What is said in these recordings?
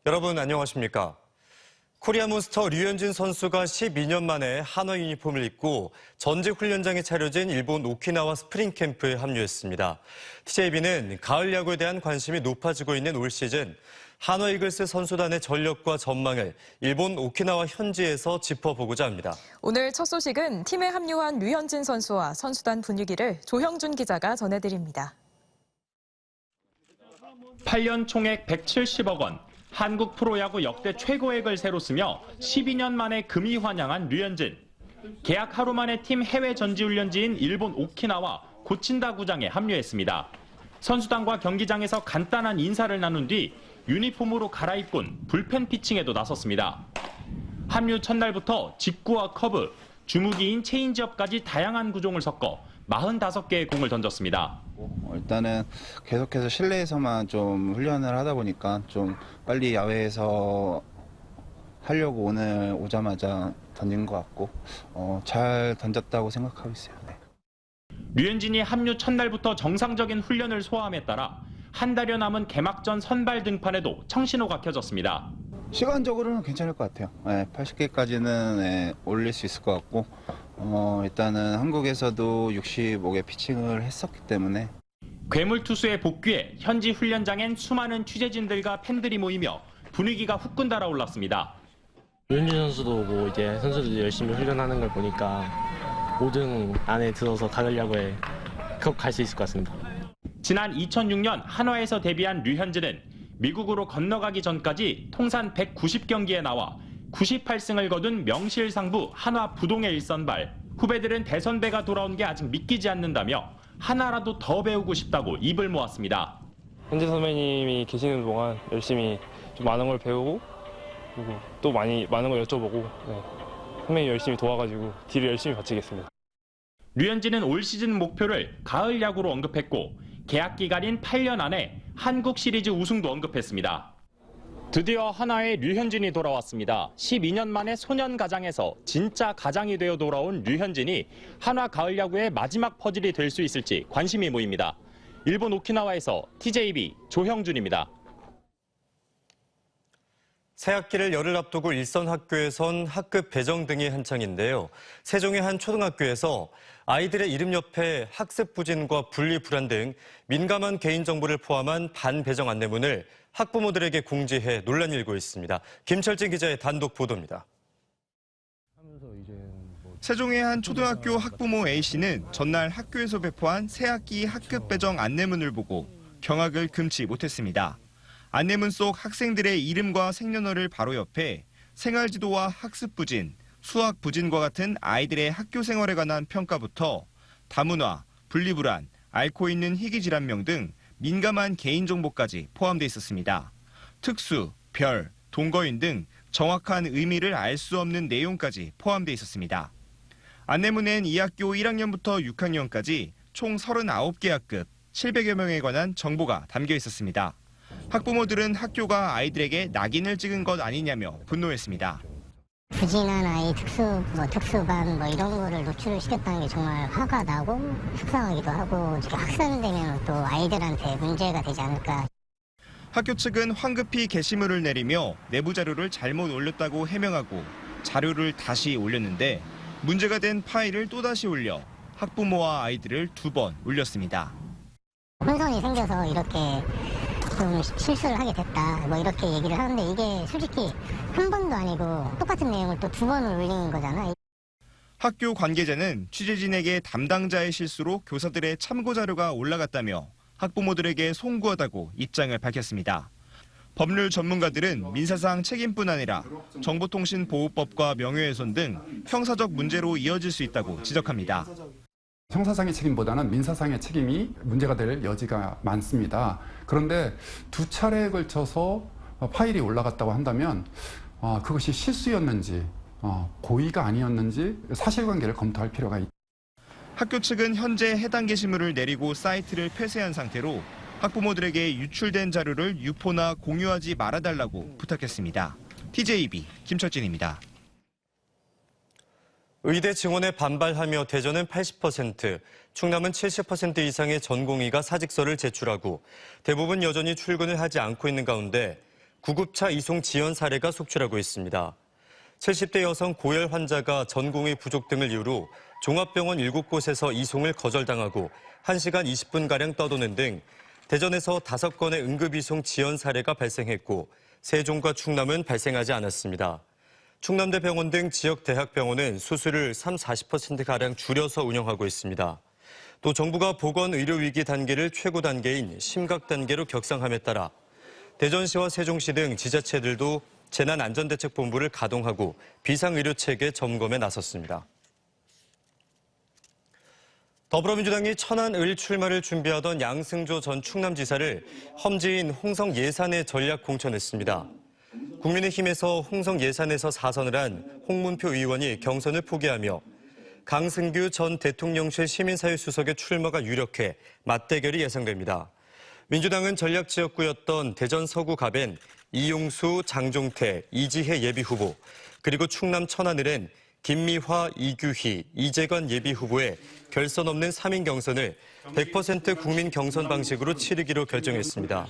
여러분 안녕하십니까? 코리아 몬스터 류현진 선수가 12년 만에 한화 유니폼을 입고 전직 훈련장에 차려진 일본 오키나와 스프링 캠프에 합류했습니다. TJB는 가을 야구에 대한 관심이 높아지고 있는 올 시즌 한화 이글스 선수단의 전력과 전망을 일본 오키나와 현지에서 짚어보고자 합니다. 오늘 첫 소식은 팀에 합류한 류현진 선수와 선수단 분위기를 조형준 기자가 전해드립니다. 8년 총액 170억 원, 한국 프로야구 역대 최고액을 새로 쓰며 12년 만에 금이 환영한 류현진. 계약 하루 만에 팀 해외 전지훈련지인 일본 오키나와 고친다 구장에 합류했습니다. 선수단과 경기장에서 간단한 인사를 나눈 뒤 유니폼으로 갈아입곤 불펜 피칭에도 나섰습니다. 합류 첫날부터 직구와 커브, 주무기인 체인지업까지 다양한 구종을 섞어 45개의 공을 던졌습니다. 일단은 계속해서 실내에서만 좀 훈련을 하다 보니까 좀 빨리 야외에서 하려고 오늘 오자마자 던진 것 같고 잘 던졌다고 생각하고 있어요. 네. 류현진이 합류 첫날부터 정상적인 훈련을 소화함에 따라 한 달여 남은 개막전 선발 등판에도 청신호가 켜졌습니다. 시간적으로는 괜찮을 것 같아요. 네, 80개까지는 올릴 수 있을 것 같고 일단은 한국에서도 65개 피칭을 했었기 때문에 괴물 투수의 복귀에 현지 훈련장엔 수많은 취재진들과 팬들이 모이며 분위기가 후끈 달아올랐습니다. 류현진 선수도 오고 이제 선수들이 열심히 훈련하는 걸 보니까 5등 안에 들어서 가을 야구에 꼭 갈 수 있을 것 같습니다. 지난 2006년 한화에서 데뷔한 류현진은 미국으로 건너가기 전까지 통산 190경기에 나와 98승을 거둔 명실상부 한화 부동의 일선발. 후배들은 대선배가 돌아온 게 아직 믿기지 않는다며 하나라도 더 배우고 싶다고 입을 모았습니다. 현재 선배님이 계시는 동안 열심히 좀 많은 걸 배우고 그리고 또 많은 걸 여쭤보고 선배님 열심히 도와가지고 딜을 열심히 바치겠습니다. 류현진은 올 시즌 목표를 가을 야구로 언급했고 계약 기간인 8년 안에 한국 시리즈 우승도 언급했습니다. 드디어 한화의 류현진이 돌아왔습니다. 12년 만에 소년 가장에서 진짜 가장이 되어 돌아온 류현진이 한화 가을 야구의 마지막 퍼즐이 될 수 있을지 관심이 모입니다. 일본 오키나와에서 TJB 조형준입니다. 새학기를 열흘 앞두고 일선 학교에선 학급 배정 등이 한창인데요. 세종의 한 초등학교에서 아이들의 이름 옆에 학습 부진과 분리 불안 등 민감한 개인정보를 포함한 반배정 안내문을 학부모들에게 공지해 논란이 일고 있습니다. 김철진 기자의 단독 보도입니다. 세종의 한 초등학교 학부모 A씨는 전날 학교에서 배포한 새학기 학급 배정 안내문을 보고 경악을 금치 못했습니다. 안내문 속 학생들의 이름과 생년월일 바로 옆에 생활지도와 학습 부진, 수학 부진과 같은 아이들의 학교 생활에 관한 평가부터 다문화, 분리불안, 앓고 있는 희귀질환명 등 민감한 개인정보까지 포함돼 있었습니다. 특수, 별, 동거인 등 정확한 의미를 알 수 없는 내용까지 포함돼 있었습니다. 안내문엔 이 학교 1학년부터 6학년까지 총 39개 학급, 700여 명에 관한 정보가 담겨 있었습니다. 학부모들은 학교가 아이들에게 낙인을 찍은 것 아니냐며 분노했습니다. 부진한 아이, 특수반 이런 거를 노출을 시켰다는 게 정말 화가 나고 속상하기도 하고 확산되면 또 아이들한테 문제가 되지 않을까. 학교 측은 황급히 게시물을 내리며 내부 자료를 잘못 올렸다고 해명하고 자료를 다시 올렸는데 문제가 된 파일을 또다시 올려 학부모와 아이들을 2번 올렸습니다. 혼선이 생겨서 이렇게 좀 실수를 하게 됐다 이렇게 얘기를 하는데 이게 솔직히 한 번도 아니고 똑같은 내용을 또 2번을 올린 거잖아. 학교 관계자는 취재진에게 담당자의 실수로 교사들의 참고 자료가 올라갔다며 학부모들에게 송구하다고 입장을 밝혔습니다. 법률 전문가들은 민사상 책임뿐 아니라 정보통신보호법과 명예훼손 등 형사적 문제로 이어질 수 있다고 지적합니다. 형사상의 책임보다는 민사상의 책임이 문제가 될 여지가 많습니다. 그런데 2차례에 걸쳐서 파일이 올라갔다고 한다면 그것이 실수였는지 고의가 아니었는지 사실관계를 검토할 필요가 있다. 학교 측은 현재 해당 게시물을 내리고 사이트를 폐쇄한 상태로 학부모들에게 유출된 자료를 유포나 공유하지 말아달라고 부탁했습니다. TJB 김철진입니다. 의대 증원에 반발하며 대전은 80%, 충남은 70% 이상의 전공의가 사직서를 제출하고 대부분 여전히 출근을 하지 않고 있는 가운데 구급차 이송 지연 사례가 속출하고 있습니다. 70대 여성 고열 환자가 전공의 부족 등을 이유로 종합병원 7곳에서 이송을 거절당하고 1시간 20분가량 떠도는 등 대전에서 5건의 응급이송 지연 사례가 발생했고 세종과 충남은 발생하지 않았습니다. 충남대 병원 등 지역 대학병원은 수술을 40%가량 줄여서 운영하고 있습니다. 또 정부가 보건의료위기 단계를 최고 단계인 심각 단계로 격상함에 따라 대전시와 세종시 등 지자체들도 재난안전대책본부를 가동하고 비상의료체계 점검에 나섰습니다. 더불어민주당이 천안을 출마를 준비하던 양승조 전 충남지사를 험지인 홍성 예산에 전략 공천했습니다. 국민의힘에서 홍성 예산에서 4선을 한 홍문표 의원이 경선을 포기하며 강승규 전 대통령실 시민사회수석의 출마가 유력해 맞대결이 예상됩니다. 민주당은 전략지역구였던 대전 서구 갑엔 이용수, 장종태, 이지혜 예비후보, 그리고 충남 천안을엔 김미화, 이규희, 이재관 예비후보의 결선 없는 3인 경선을 100% 국민 경선 방식으로 치르기로 결정했습니다.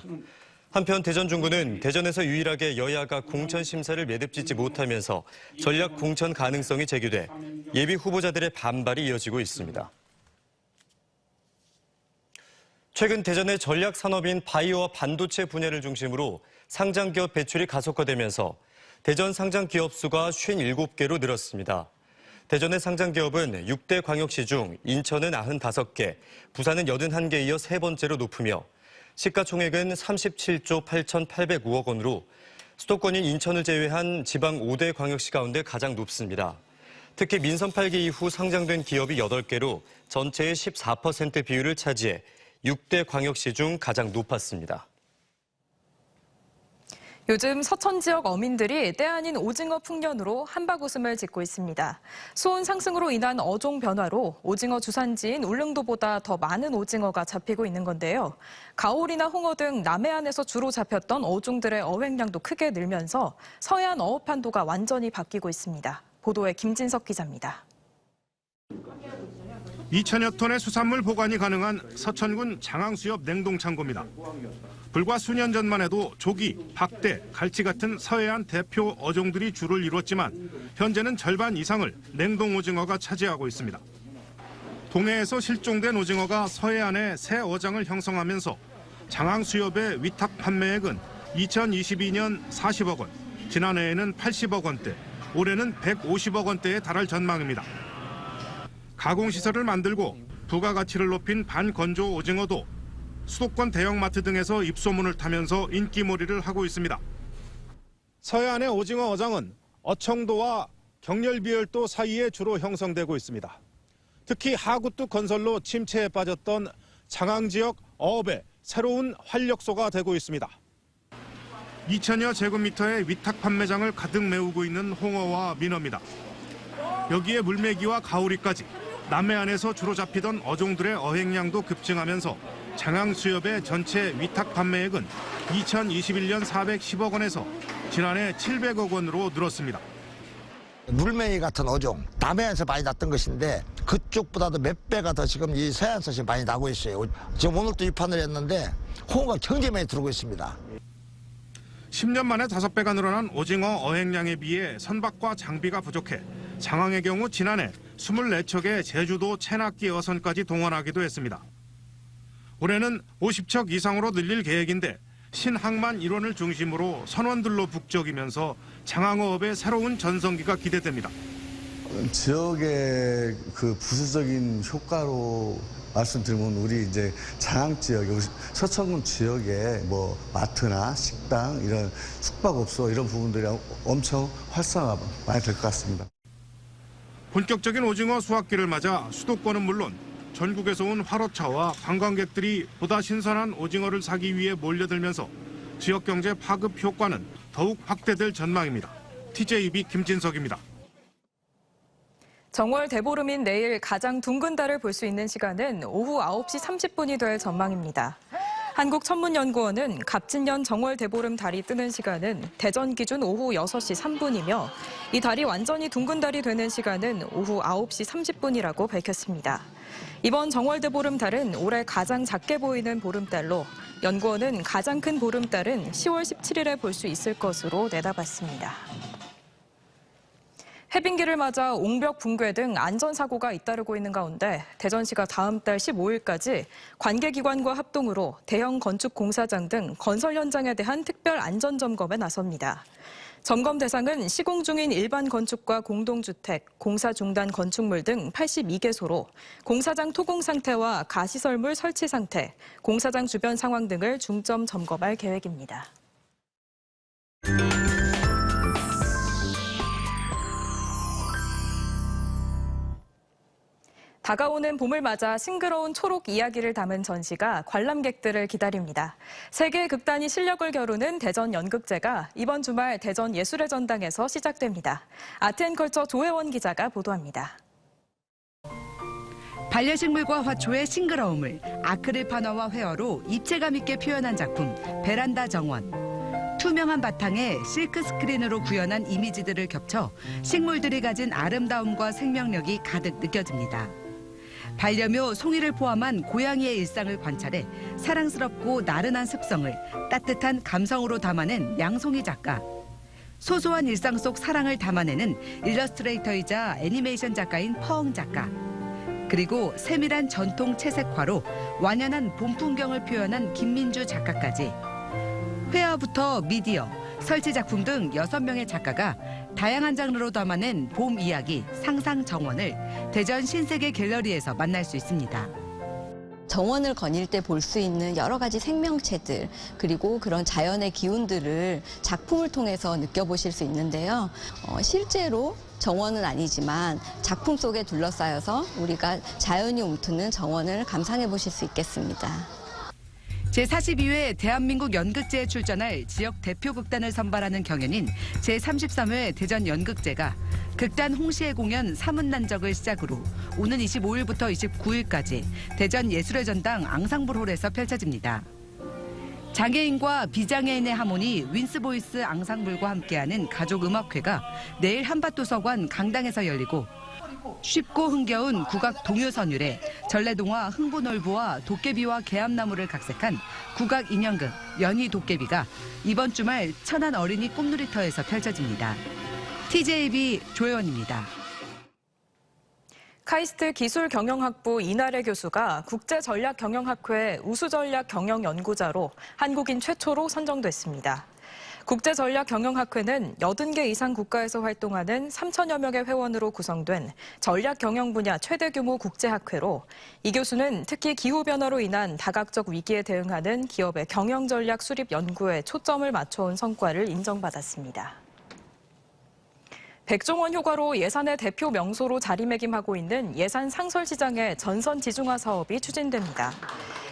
한편 대전 중구는 대전에서 유일하게 여야가 공천 심사를 매듭짓지 못하면서 전략 공천 가능성이 제기돼 예비 후보자들의 반발이 이어지고 있습니다. 최근 대전의 전략 산업인 바이오와 반도체 분야를 중심으로 상장기업 배출이 가속화되면서 대전 상장기업 수가 57개로 늘었습니다. 대전의 상장기업은 6대 광역시 중 인천은 95개, 부산은 81개에 이어 세 번째로 높으며 시가총액은 37조 8,805억 원으로 수도권인 인천을 제외한 지방 5대 광역시 가운데 가장 높습니다. 특히 민선 8기 이후 상장된 기업이 8개로 전체의 14% 비율을 차지해 6대 광역시 중 가장 높았습니다. 요즘 서천 지역 어민들이 때 아닌 오징어 풍년으로 한바구음을 짓고 있습니다. 수온 상승으로 인한 어종 변화로 오징어 주산지인 울릉도보다 더 많은 오징어가 잡히고 있는 건데요. 가오리나 홍어 등 남해안에서 주로 잡혔던 어종들의 어획량도 크게 늘면서 서해안 어업 한도가 완전히 바뀌고 있습니다. 보도에 김진석 기자입니다. 2천여 톤의 수산물 보관이 가능한 서천군 장항수협 냉동창고입니다. 불과 수년 전만 해도 조기, 박대, 갈치 같은 서해안 대표 어종들이 주를 이뤘지만 현재는 절반 이상을 냉동 오징어가 차지하고 있습니다. 동해에서 실종된 오징어가 서해안에 새 어장을 형성하면서 장항수협의 위탁 판매액은 2022년 40억 원, 지난해에는 80억 원대, 올해는 150억 원대에 달할 전망입니다. 가공시설을 만들고 부가가치를 높인 반건조 오징어도 수도권 대형마트 등에서 입소문을 타면서 인기몰이를 하고 있습니다. 서해안의 오징어 어장은 어청도와 경렬비열도 사이에 주로 형성되고 있습니다. 특히 하구뚝 건설로 침체에 빠졌던 장항 지역 어업의 새로운 활력소가 되고 있습니다. 2천여 제곱미터의 위탁 판매장을 가득 메우고 있는 홍어와 민어입니다. 여기에 물메기와 가오리까지 남해안에서 주로 잡히던 어종들의 어획량도 급증하면서 장항수협의 전체 위탁 판매액은 2021년 410억 원에서 지난해 700억 원으로 늘었습니다. 물메기 같은 어종, 남해안에서 많이 났던 것인데 그쪽보다도 몇 배가 더 지금 이 서해안에서 많이 나고 있어요. 지금 오늘도 입판을 했는데 홍어가 굉장히 많이 들어오고 있습니다. 10년 만에 5배가 늘어난 오징어 어획량에 비해 선박과 장비가 부족해 장항의 경우 지난해 24척의 제주도 채낚기 어선까지 동원하기도 했습니다. 올해는 50척 이상으로 늘릴 계획인데 신항만 일원을 중심으로 선원들로 북적이면서 장항어업의 새로운 전성기가 기대됩니다. 지역의 그 부수적인 효과로 말씀드리면 우리 이제 장항 지역, 서천군 지역에 뭐 마트나 식당 이런 숙박업소 이런 부분들이 엄청 활성화가 많이 될 것 같습니다. 본격적인 오징어 수확기를 맞아 수도권은 물론 전국에서 온 화로차와 관광객들이 보다 신선한 오징어를 사기 위해 몰려들면서 지역 경제 파급 효과는 더욱 확대될 전망입니다. TJB 김진석입니다. 정월 대보름인 내일 가장 둥근 달을 볼 수 있는 시간은 오후 9시 30분이 될 전망입니다. 한국천문연구원은 갑진년 정월 대보름 달이 뜨는 시간은 대전 기준 오후 6시 3분이며 이 달이 완전히 둥근 달이 되는 시간은 오후 9시 30분이라고 밝혔습니다. 이번 정월 대보름 달은 올해 가장 작게 보이는 보름달로 연구원은 가장 큰 보름달은 10월 17일에 볼 수 있을 것으로 내다봤습니다. 해빙기를 맞아 옹벽 붕괴 등 안전사고가 잇따르고 있는 가운데 대전시가 다음 달 15일까지 관계기관과 합동으로 대형 건축 공사장 등 건설 현장에 대한 특별 안전점검에 나섭니다. 점검 대상은 시공 중인 일반 건축과 공동주택, 공사 중단 건축물 등 82개소로 공사장 토공 상태와 가시설물 설치 상태, 공사장 주변 상황 등을 중점 점검할 계획입니다. 다가오는 봄을 맞아 싱그러운 초록 이야기를 담은 전시가 관람객들을 기다립니다. 세 개의 극단이 실력을 겨루는 대전 연극제가 이번 주말 대전 예술의 전당에서 시작됩니다. 아트앤컬처 조혜원 기자가 보도합니다. 반려식물과 화초의 싱그러움을 아크릴 판화와 회어로 입체감 있게 표현한 작품 베란다 정원. 투명한 바탕에 실크 스크린으로 구현한 이미지들을 겹쳐 식물들이 가진 아름다움과 생명력이 가득 느껴집니다. 반려묘 송이를 포함한 고양이의 일상을 관찰해 사랑스럽고 나른한 습성을 따뜻한 감성으로 담아낸 양송이 작가. 소소한 일상 속 사랑을 담아내는 일러스트레이터이자 애니메이션 작가인 퍼엉 작가. 그리고 세밀한 전통 채색화로 완연한 봄 풍경을 표현한 김민주 작가까지. 회화부터 미디어, 설치 작품 등 6명의 작가가 다양한 장르로 담아낸 봄 이야기 상상 정원을 대전 신세계 갤러리에서 만날 수 있습니다. 정원을 거닐 때 볼 수 있는 여러 가지 생명체들 그리고 그런 자연의 기운들을 작품을 통해서 느껴보실 수 있는데요. 실제로 정원은 아니지만 작품 속에 둘러싸여서 우리가 자연이 움트는 정원을 감상해 보실 수 있겠습니다. 제42회 대한민국 연극제에 출전할 지역 대표 극단을 선발하는 경연인 제33회 대전 연극제가 극단 홍시의 공연 사문난적을 시작으로 오는 25일부터 29일까지 대전 예술의 전당 앙상블홀에서 펼쳐집니다. 장애인과 비장애인의 하모니 윈스보이스 앙상블과 함께하는 가족음악회가 내일 한밭도서관 강당에서 열리고 쉽고 흥겨운 국악 동요선율에 전래동화 흥부놀부와 도깨비와 개암나무를 각색한 국악 인형극 연희 도깨비가 이번 주말 천안 어린이 꿈놀이터에서 펼쳐집니다. TJB 조혜원입니다. 카이스트 기술경영학부 이나래 교수가 국제전략경영학회 우수전략경영연구자로 한국인 최초로 선정됐습니다. 국제전략경영학회는 80개 이상 국가에서 활동하는 3천여 명의 회원으로 구성된 전략경영 분야 최대 규모 국제학회로 이 교수는 특히 기후변화로 인한 다각적 위기에 대응하는 기업의 경영전략 수립 연구에 초점을 맞춰온 성과를 인정받았습니다. 백종원 효과로 예산의 대표 명소로 자리매김하고 있는 예산 상설시장의 전선 지중화 사업이 추진됩니다.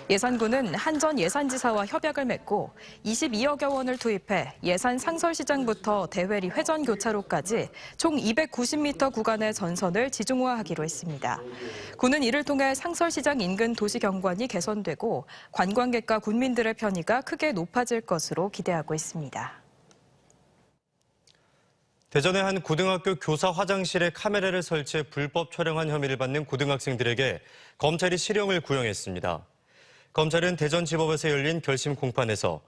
예산군은 한전 예산지사와 협약을 맺고 22억여 원을 투입해 예산 상설시장부터 대회리 회전교차로까지 총 290m 구간의 전선을 지중화하기로 했습니다. 군은 이를 통해 상설시장 인근 도시경관이 개선되고 관광객과 군민들의 편의가 크게 높아질 것으로 기대하고 있습니다. 대전의 한 고등학교 교사 화장실에 카메라를 설치해 불법 촬영한 혐의를 받는 고등학생들에게 검찰이 실형을 구형했습니다. 검찰은 대전지법에서 열린 결심 공판에서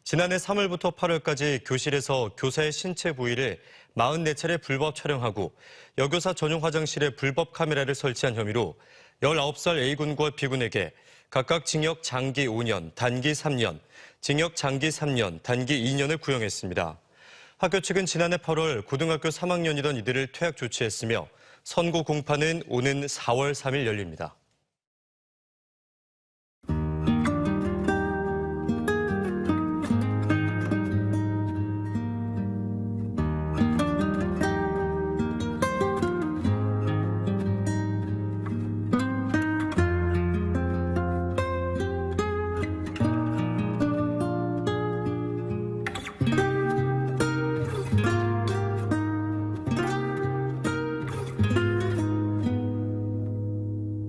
지난해 3월부터 8월까지 교실에서 교사의 신체 부위를 44차례 불법 촬영하고 여교사 전용 화장실에 불법 카메라를 설치한 혐의로 19살 A군과 B군에게 각각 징역 장기 5년, 단기 3년, 징역 장기 3년, 단기 2년을 구형했습니다. 학교 측은 지난해 8월 고등학교 3학년이던 이들을 퇴학 조치했으며 선고 공판은 오는 4월 3일 열립니다.